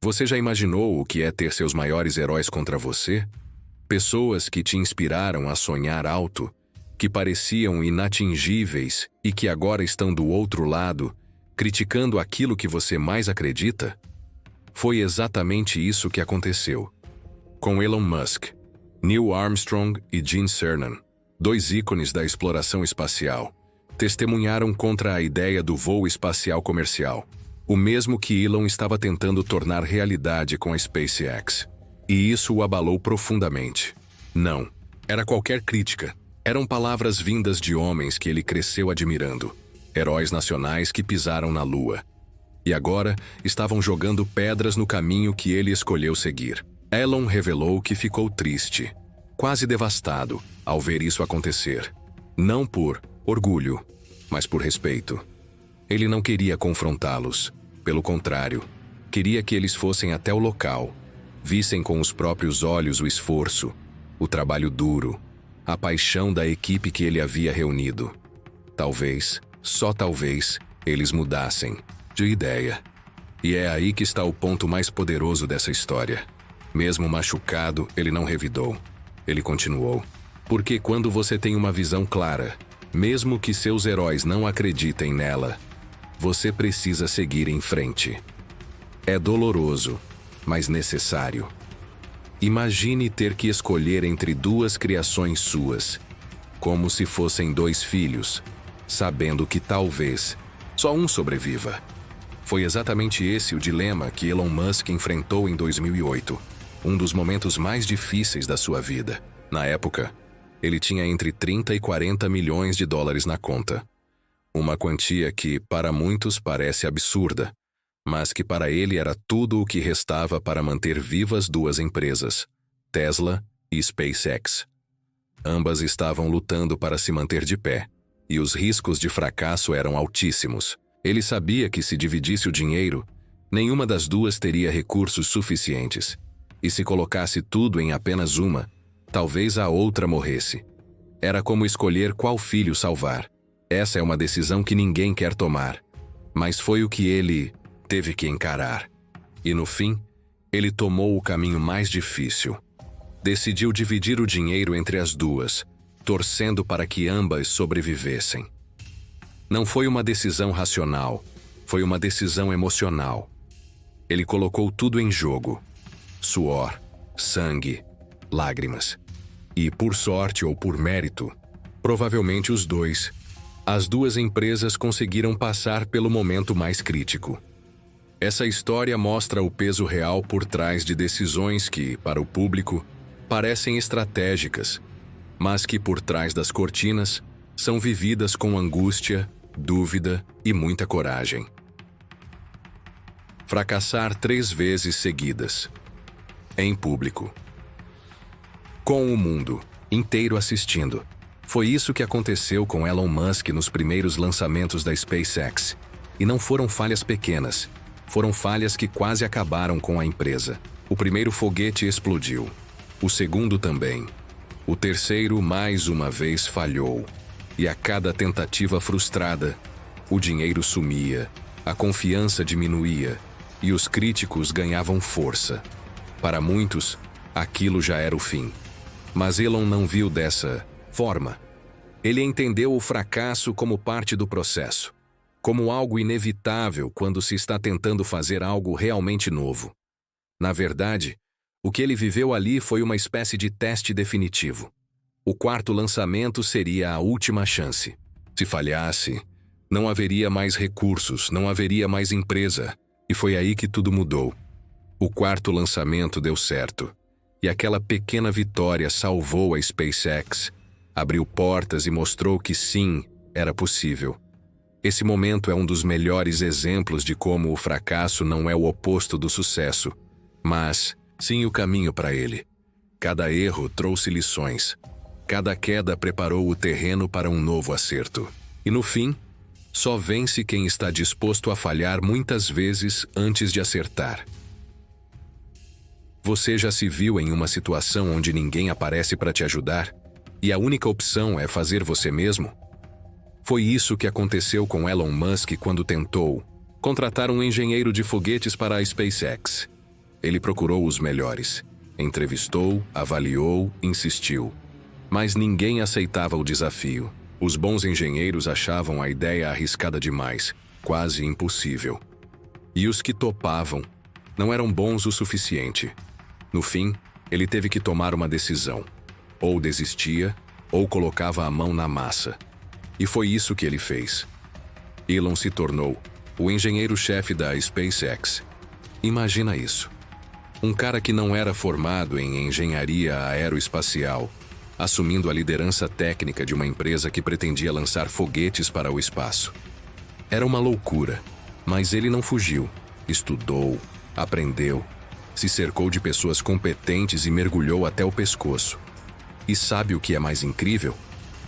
Você já imaginou o que é ter seus maiores heróis contra você? Pessoas que te inspiraram a sonhar alto, que pareciam inatingíveis e que agora estão do outro lado, criticando aquilo que você mais acredita? Foi exatamente isso que aconteceu. Com Elon Musk, Neil Armstrong e Gene Cernan, dois ícones da exploração espacial, testemunharam contra a ideia do voo espacial comercial, o mesmo que Elon estava tentando tornar realidade com a SpaceX. E isso o abalou profundamente. Não, era qualquer crítica. Eram palavras vindas de homens que ele cresceu admirando, heróis nacionais que pisaram na Lua. E agora estavam jogando pedras no caminho que ele escolheu seguir. Elon revelou que ficou triste, quase devastado, ao ver isso acontecer. Não por orgulho, mas por respeito. Ele não queria confrontá-los. Pelo contrário, queria que eles fossem até o local, vissem com os próprios olhos o esforço, o trabalho duro, a paixão da equipe que ele havia reunido. Talvez, só talvez, eles mudassem de ideia. E é aí que está o ponto mais poderoso dessa história. Mesmo machucado, ele não revidou. Ele continuou. Porque quando você tem uma visão clara, mesmo que seus heróis não acreditem nela, você precisa seguir em frente. É doloroso, mas necessário. Imagine ter que escolher entre duas criações suas, como se fossem dois filhos, sabendo que talvez só um sobreviva. Foi exatamente esse o dilema que Elon Musk enfrentou em 2008, um dos momentos mais difíceis da sua vida. Na época, ele tinha entre 30 e 40 milhões de dólares na conta. Uma quantia que, para muitos, parece absurda, mas que para ele era tudo o que restava para manter vivas duas empresas, Tesla e SpaceX. Ambas estavam lutando para se manter de pé, e os riscos de fracasso eram altíssimos. Ele sabia que se dividisse o dinheiro, nenhuma das duas teria recursos suficientes, e se colocasse tudo em apenas uma, talvez a outra morresse. Era como escolher qual filho salvar. Essa é uma decisão que ninguém quer tomar, mas foi o que ele teve que encarar. E no fim, ele tomou o caminho mais difícil. Decidiu dividir o dinheiro entre as duas, torcendo para que ambas sobrevivessem. Não foi uma decisão racional, foi uma decisão emocional. Ele colocou tudo em jogo: suor, sangue, lágrimas. E por sorte ou por mérito, provavelmente os dois, as duas empresas conseguiram passar pelo momento mais crítico. Essa história mostra o peso real por trás de decisões que, para o público, parecem estratégicas, mas que por trás das cortinas são vividas com angústia, dúvida e muita coragem. Fracassar 3 vezes seguidas. Em público. Com o mundo inteiro assistindo. Foi isso que aconteceu com Elon Musk nos primeiros lançamentos da SpaceX. E não foram falhas pequenas. Foram falhas que quase acabaram com a empresa. O primeiro foguete explodiu. O segundo também. O terceiro, mais uma vez, falhou. E a cada tentativa frustrada, o dinheiro sumia, a confiança diminuía e os críticos ganhavam força. Para muitos, aquilo já era o fim. Mas Elon não viu dessa forma. Ele entendeu o fracasso como parte do processo, como algo inevitável quando se está tentando fazer algo realmente novo. Na verdade, o que ele viveu ali foi uma espécie de teste definitivo. O quarto lançamento seria a última chance. Se falhasse, não haveria mais recursos, não haveria mais empresa, e foi aí que tudo mudou. O quarto lançamento deu certo, e aquela pequena vitória salvou a SpaceX, abriu portas e mostrou que sim, era possível. Esse momento é um dos melhores exemplos de como o fracasso não é o oposto do sucesso, mas sim o caminho para ele. Cada erro trouxe lições. Cada queda preparou o terreno para um novo acerto. E no fim, só vence quem está disposto a falhar muitas vezes antes de acertar. Você já se viu em uma situação onde ninguém aparece para te ajudar e a única opção é fazer você mesmo? Foi isso que aconteceu com Elon Musk quando tentou contratar um engenheiro de foguetes para a SpaceX. Ele procurou os melhores. Entrevistou, avaliou, insistiu. Mas ninguém aceitava o desafio. Os bons engenheiros achavam a ideia arriscada demais, quase impossível. E os que topavam não eram bons o suficiente. No fim, ele teve que tomar uma decisão. Ou desistia, ou colocava a mão na massa. E foi isso que ele fez. Elon se tornou o engenheiro-chefe da SpaceX. Imagina isso. Um cara que não era formado em engenharia aeroespacial, assumindo a liderança técnica de uma empresa que pretendia lançar foguetes para o espaço. Era uma loucura, mas ele não fugiu. Estudou, aprendeu, se cercou de pessoas competentes e mergulhou até o pescoço. E sabe o que é mais incrível?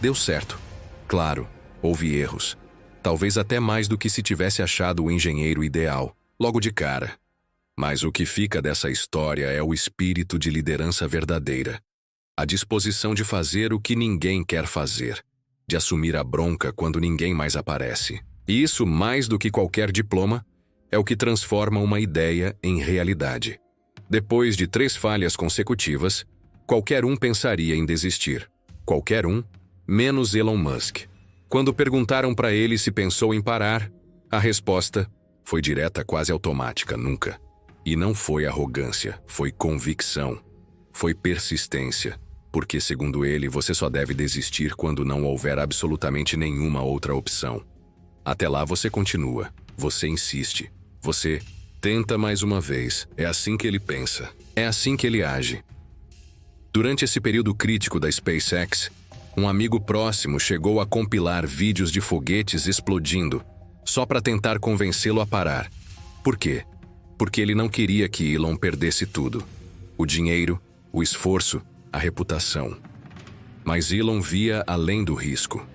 Deu certo. Claro, houve erros. Talvez até mais do que se tivesse achado o engenheiro ideal, logo de cara. Mas o que fica dessa história é o espírito de liderança verdadeira. A disposição de fazer o que ninguém quer fazer, de assumir a bronca quando ninguém mais aparece. E isso, mais do que qualquer diploma, é o que transforma uma ideia em realidade. Depois de 3 falhas consecutivas, qualquer um pensaria em desistir. Qualquer um, menos Elon Musk. Quando perguntaram para ele se pensou em parar, a resposta foi direta, quase automática: nunca. E não foi arrogância, foi convicção. Foi persistência, porque, segundo ele, você só deve desistir quando não houver absolutamente nenhuma outra opção. Até lá você continua, você insiste, você tenta mais uma vez. É assim que ele pensa, é assim que ele age. Durante esse período crítico da SpaceX, um amigo próximo chegou a compilar vídeos de foguetes explodindo, só para tentar convencê-lo a parar. Por quê? Porque ele não queria que Elon perdesse tudo: o dinheiro, o esforço, a reputação. Mas Elon via além do risco.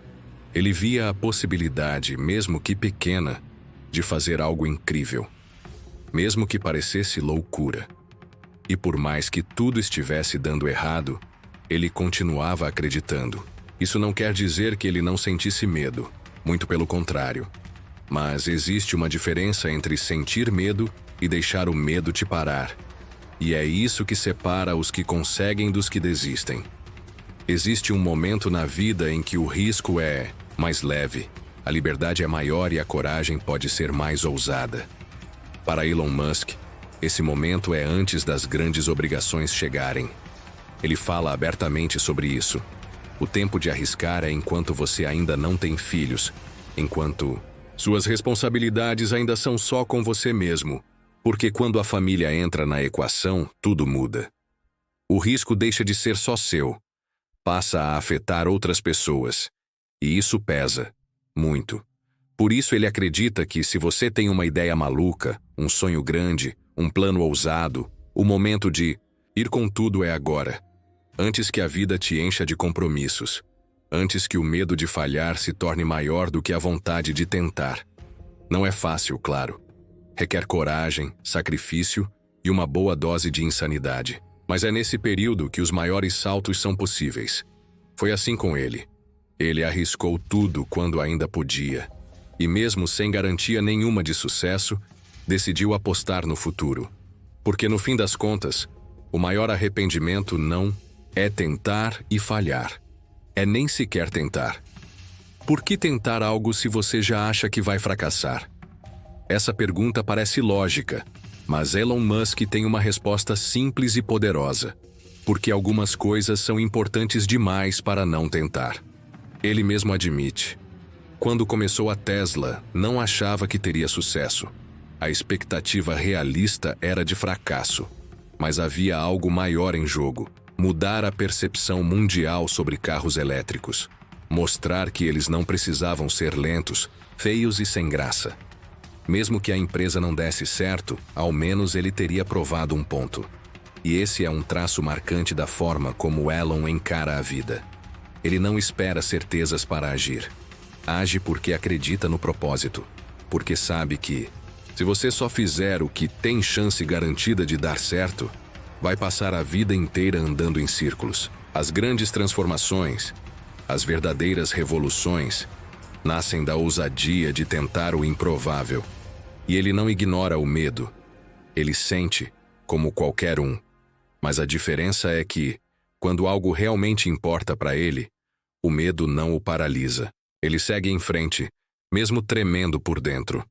Ele via a possibilidade, mesmo que pequena, de fazer algo incrível. Mesmo que parecesse loucura. E por mais que tudo estivesse dando errado, ele continuava acreditando. Isso não quer dizer que ele não sentisse medo, muito pelo contrário. Mas existe uma diferença entre sentir medo e deixar o medo te parar. E é isso que separa os que conseguem dos que desistem. Existe um momento na vida em que o risco é mais leve, a liberdade é maior e a coragem pode ser mais ousada. Para Elon Musk, esse momento é antes das grandes obrigações chegarem. Ele fala abertamente sobre isso. O tempo de arriscar é enquanto você ainda não tem filhos, enquanto suas responsabilidades ainda são só com você mesmo. Porque quando a família entra na equação, tudo muda. O risco deixa de ser só seu, passa a afetar outras pessoas. E isso pesa, muito. Por isso ele acredita que se você tem uma ideia maluca, um sonho grande, um plano ousado, o momento de ir com tudo é agora. Antes que a vida te encha de compromissos. Antes que o medo de falhar se torne maior do que a vontade de tentar. Não é fácil, claro. Requer coragem, sacrifício e uma boa dose de insanidade. Mas é nesse período que os maiores saltos são possíveis. Foi assim com ele. Ele arriscou tudo quando ainda podia. E mesmo sem garantia nenhuma de sucesso, decidiu apostar no futuro. Porque no fim das contas, o maior arrependimento não é tentar e falhar. É nem sequer tentar. Por que tentar algo se você já acha que vai fracassar? Essa pergunta parece lógica, mas Elon Musk tem uma resposta simples e poderosa. Porque algumas coisas são importantes demais para não tentar. Ele mesmo admite. Quando começou a Tesla, não achava que teria sucesso. A expectativa realista era de fracasso. Mas havia algo maior em jogo: mudar a percepção mundial sobre carros elétricos. Mostrar que eles não precisavam ser lentos, feios e sem graça. Mesmo que a empresa não desse certo, ao menos ele teria provado um ponto. E esse é um traço marcante da forma como Elon encara a vida. Ele não espera certezas para agir. Age porque acredita no propósito. Porque sabe que, se você só fizer o que tem chance garantida de dar certo, vai passar a vida inteira andando em círculos. As grandes transformações, as verdadeiras revoluções, nascem da ousadia de tentar o improvável. E ele não ignora o medo. Ele sente, como qualquer um. Mas a diferença é que, quando algo realmente importa para ele, o medo não o paralisa. Ele segue em frente, mesmo tremendo por dentro.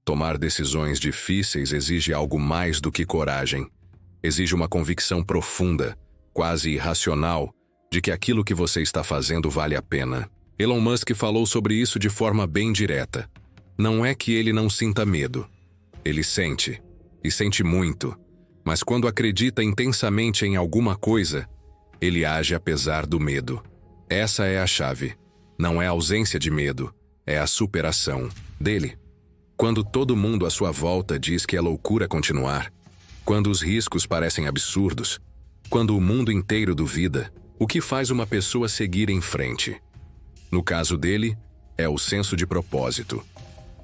Tomar decisões difíceis exige algo mais do que coragem. Exige uma convicção profunda, quase irracional, de que aquilo que você está fazendo vale a pena. Elon Musk falou sobre isso de forma bem direta. Não é que ele não sinta medo. Ele sente, e sente muito. Mas quando acredita intensamente em alguma coisa, ele age apesar do medo. Essa é a chave. Não é a ausência de medo, é a superação dele. Quando todo mundo à sua volta diz que é loucura continuar, quando os riscos parecem absurdos, quando o mundo inteiro duvida, o que faz uma pessoa seguir em frente? No caso dele, é o senso de propósito.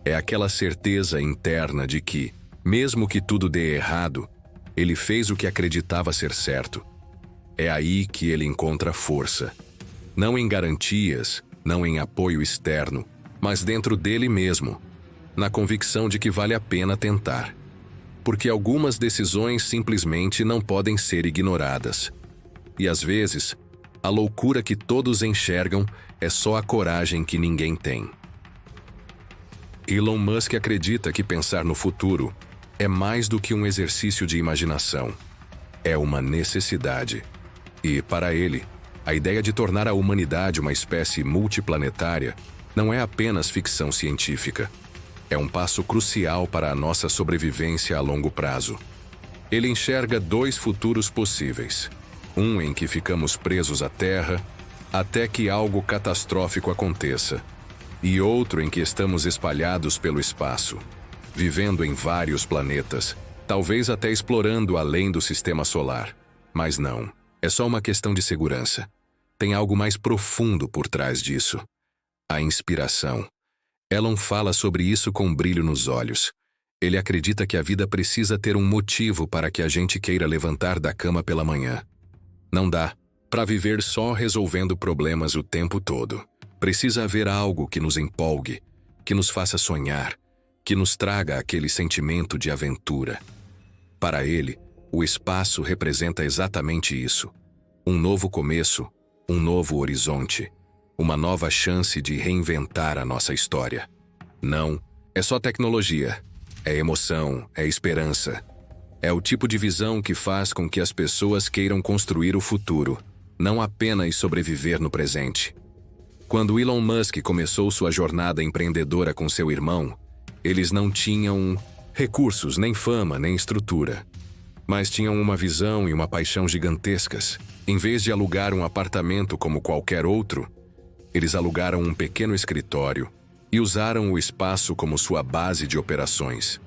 É aquela certeza interna de que, mesmo que tudo dê errado, ele fez o que acreditava ser certo. É aí que ele encontra força. Não em garantias, não em apoio externo, mas dentro dele mesmo, na convicção de que vale a pena tentar. Porque algumas decisões simplesmente não podem ser ignoradas. E às vezes, a loucura que todos enxergam é só a coragem que ninguém tem. Elon Musk acredita que pensar no futuro é mais do que um exercício de imaginação. É uma necessidade. E, para ele, a ideia de tornar a humanidade uma espécie multiplanetária não é apenas ficção científica. É um passo crucial para a nossa sobrevivência a longo prazo. Ele enxerga 2 futuros possíveis. Um em que ficamos presos à Terra até que algo catastrófico aconteça. E outro em que estamos espalhados pelo espaço, vivendo em vários planetas, talvez até explorando além do sistema solar. Mas não, é só uma questão de segurança. Tem algo mais profundo por trás disso. A inspiração. Elon fala sobre isso com um brilho nos olhos. Ele acredita que a vida precisa ter um motivo para que a gente queira levantar da cama pela manhã. Não dá para viver só resolvendo problemas o tempo todo. Precisa haver algo que nos empolgue, que nos faça sonhar, que nos traga aquele sentimento de aventura. Para ele, o espaço representa exatamente isso. Um novo começo, um novo horizonte, uma nova chance de reinventar a nossa história. Não, é só tecnologia. É emoção, é esperança. É o tipo de visão que faz com que as pessoas queiram construir o futuro, não apenas sobreviver no presente. Quando Elon Musk começou sua jornada empreendedora com seu irmão, eles não tinham recursos, nem fama, nem estrutura. Mas tinham uma visão e uma paixão gigantescas. Em vez de alugar um apartamento como qualquer outro, eles alugaram um pequeno escritório e usaram o espaço como sua base de operações.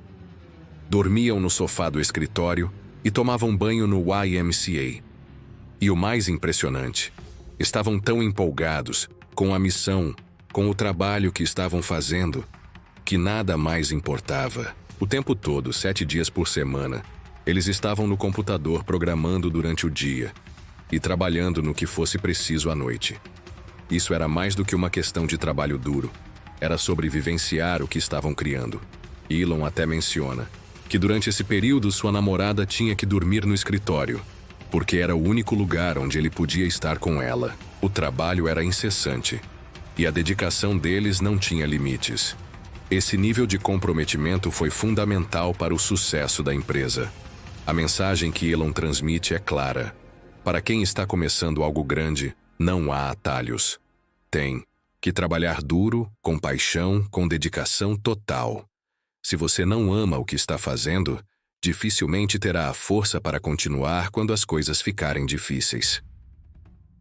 Dormiam no sofá do escritório e tomavam banho no YMCA. E o mais impressionante, estavam tão empolgados com a missão, com o trabalho que estavam fazendo, que nada mais importava. O tempo todo, 7 dias por semana, eles estavam no computador programando durante o dia e trabalhando no que fosse preciso à noite. Isso era mais do que uma questão de trabalho duro. Era sobre vivenciar o que estavam criando. Elon até menciona que durante esse período sua namorada tinha que dormir no escritório, porque era o único lugar onde ele podia estar com ela. O trabalho era incessante, e a dedicação deles não tinha limites. Esse nível de comprometimento foi fundamental para o sucesso da empresa. A mensagem que Elon transmite é clara. Para quem está começando algo grande, não há atalhos. Tem que trabalhar duro, com paixão, com dedicação total. Se você não ama o que está fazendo, dificilmente terá a força para continuar quando as coisas ficarem difíceis.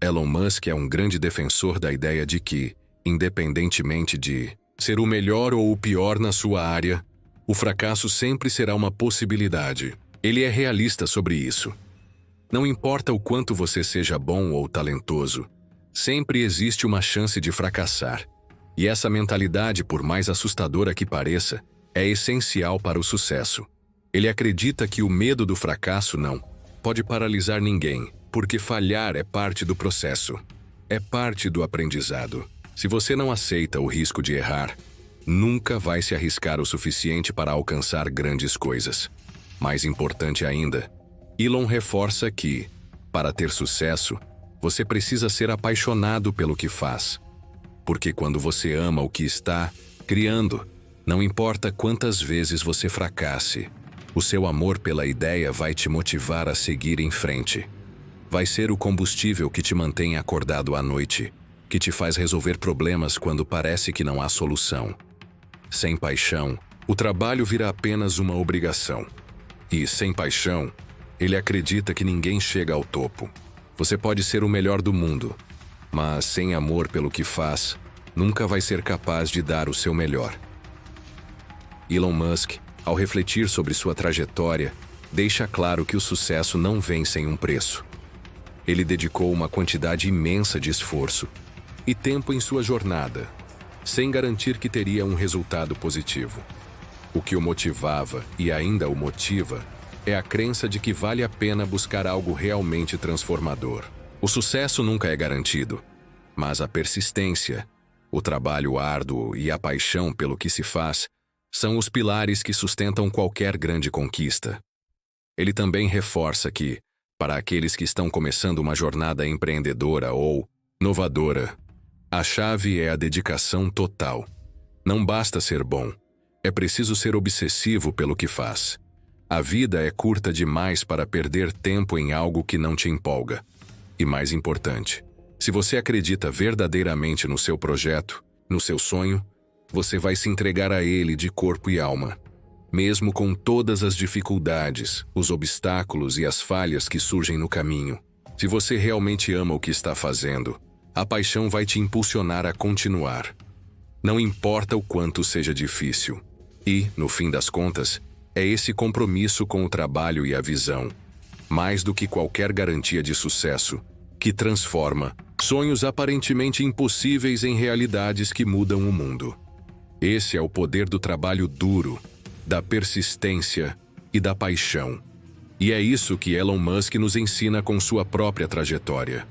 Elon Musk é um grande defensor da ideia de que, independentemente de ser o melhor ou o pior na sua área, o fracasso sempre será uma possibilidade. Ele é realista sobre isso. Não importa o quanto você seja bom ou talentoso, sempre existe uma chance de fracassar. E essa mentalidade, por mais assustadora que pareça, é essencial para o sucesso. Ele acredita que o medo do fracasso não pode paralisar ninguém, porque falhar é parte do processo. É parte do aprendizado. Se você não aceita o risco de errar, nunca vai se arriscar o suficiente para alcançar grandes coisas. Mais importante ainda, Elon reforça que, para ter sucesso, você precisa ser apaixonado pelo que faz. Porque quando você ama o que está criando, não importa quantas vezes você fracasse, o seu amor pela ideia vai te motivar a seguir em frente. Vai ser o combustível que te mantém acordado à noite, que te faz resolver problemas quando parece que não há solução. Sem paixão, o trabalho vira apenas uma obrigação. E, sem paixão, ele acredita que ninguém chega ao topo. Você pode ser o melhor do mundo, mas sem amor pelo que faz, nunca vai ser capaz de dar o seu melhor. Elon Musk, ao refletir sobre sua trajetória, deixa claro que o sucesso não vem sem um preço. Ele dedicou uma quantidade imensa de esforço e tempo em sua jornada, sem garantir que teria um resultado positivo. O que o motivava e ainda o motiva é a crença de que vale a pena buscar algo realmente transformador. O sucesso nunca é garantido, mas a persistência, o trabalho árduo e a paixão pelo que se faz são os pilares que sustentam qualquer grande conquista. Ele também reforça que, para aqueles que estão começando uma jornada empreendedora ou inovadora, a chave é a dedicação total. Não basta ser bom, é preciso ser obsessivo pelo que faz. A vida é curta demais para perder tempo em algo que não te empolga. E mais importante, se você acredita verdadeiramente no seu projeto, no seu sonho, você vai se entregar a ele de corpo e alma. Mesmo com todas as dificuldades, os obstáculos e as falhas que surgem no caminho. Se você realmente ama o que está fazendo, a paixão vai te impulsionar a continuar. Não importa o quanto seja difícil. E, no fim das contas, é esse compromisso com o trabalho e a visão, mais do que qualquer garantia de sucesso, que transforma sonhos aparentemente impossíveis em realidades que mudam o mundo. Esse é o poder do trabalho duro, da persistência e da paixão. E é isso que Elon Musk nos ensina com sua própria trajetória.